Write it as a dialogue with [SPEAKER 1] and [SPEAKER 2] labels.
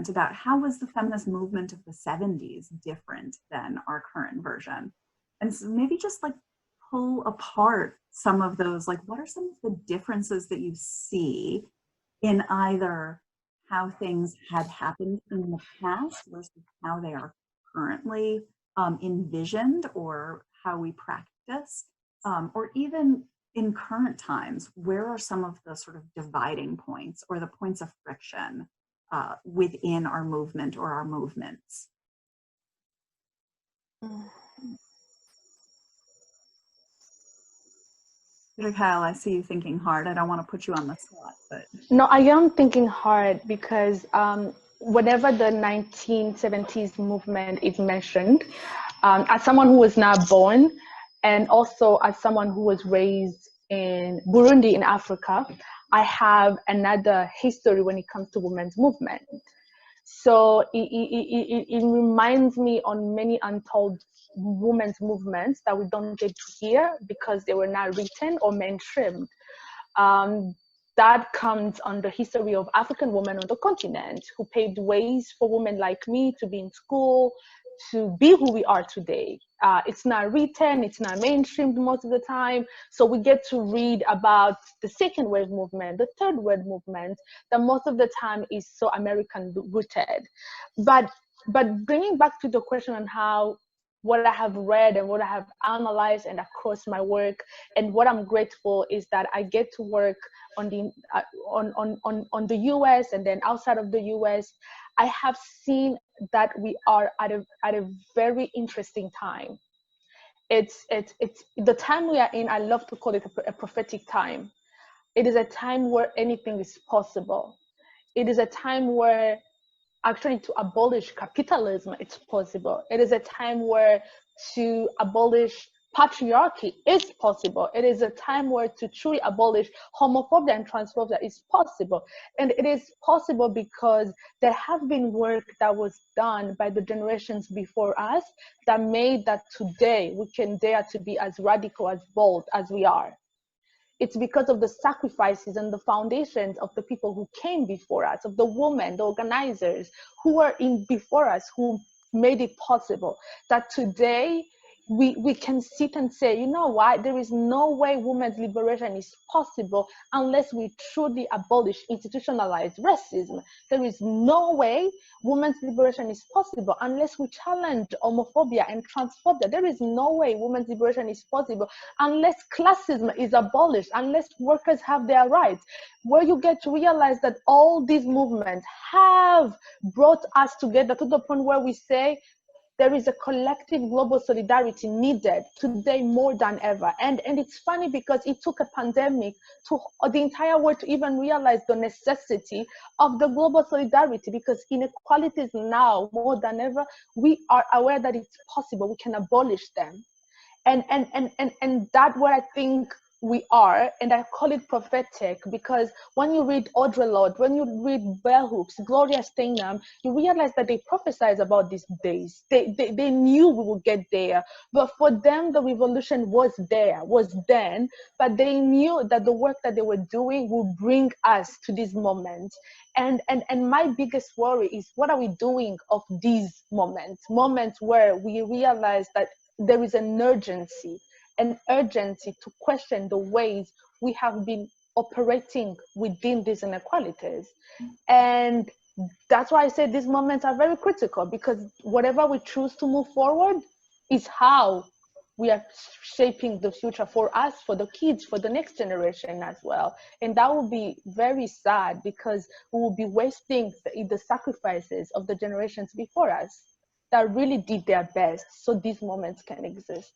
[SPEAKER 1] different, about how was the feminist movement of the 70s different than our current version. And so maybe just like pull apart some of those, like what are some of the differences that you see in either how things had happened in the past versus how they are currently envisioned, or how we practice, or even in current times, where are some of the sort of dividing points or the points of friction within our movement or our movements? Judicaelle, I see you thinking hard. I don't want to put you on the spot, but.
[SPEAKER 2] No, I am thinking hard because whenever the 1970s movement is mentioned, as someone who was not born, and also as someone who was raised in Burundi in Africa, I have another history when it comes to women's movement. So it reminds me on many untold women's movements that we don't get to hear because they were not written or mainstreamed. That comes on the history of African women on the continent who paved ways for women like me to be in school, to be who we are today. It's not written, it's not mainstreamed most of the time. So we get to read about the second wave movement, the third wave movement, that most of the time is so American rooted. But bringing back to the question on how what I have read and what I have analyzed and across my work, and what I'm grateful is that I get to work on the on the US and then outside of the US. I have seen that we are at a very interesting time. It's the time we are in. I love to call it a prophetic time. It is a time where anything is possible. It is a time where actually to abolish capitalism, it's possible. It is a time where to abolish patriarchy is possible. It is a time where to truly abolish homophobia and transphobia is possible. And it is possible because there have been work that was done by the generations before us that made that today we can dare to be as radical, as bold as we are. It's because of the sacrifices and the foundations of the people who came before us, of the women, the organizers who were in before us, who made it possible, that today we can sit and say, you know what, there is no way women's liberation is possible unless we truly abolish institutionalized racism. There is no way women's liberation is possible unless we challenge homophobia and transphobia. There is no way women's liberation is possible unless classism is abolished, unless workers have their rights. Where you get to realize that all these movements have brought us together to the point where we say, there is a collective global solidarity needed today more than ever. And it's funny because it took a pandemic to the entire world to even realize the necessity of the global solidarity, because inequalities now more than ever, we are aware that it's possible, we can abolish them. And that's what I think we are, and I call it prophetic, because when you read Audre Lorde, when you read Bell Hooks, Gloria Steinem, you realize that they prophesied about these days. They knew we would get there, but for them the revolution was then, but they knew that the work that they were doing would bring us to this moment. And my biggest worry is, what are we doing of these moments where we realize that there is an urgency to question the ways we have been operating within these inequalities. And that's why I say these moments are very critical, because whatever we choose to move forward is how we are shaping the future for us, for the kids, for the next generation as well. And that will be very sad, because we will be wasting the sacrifices of the generations before us that really did their best so these moments can exist.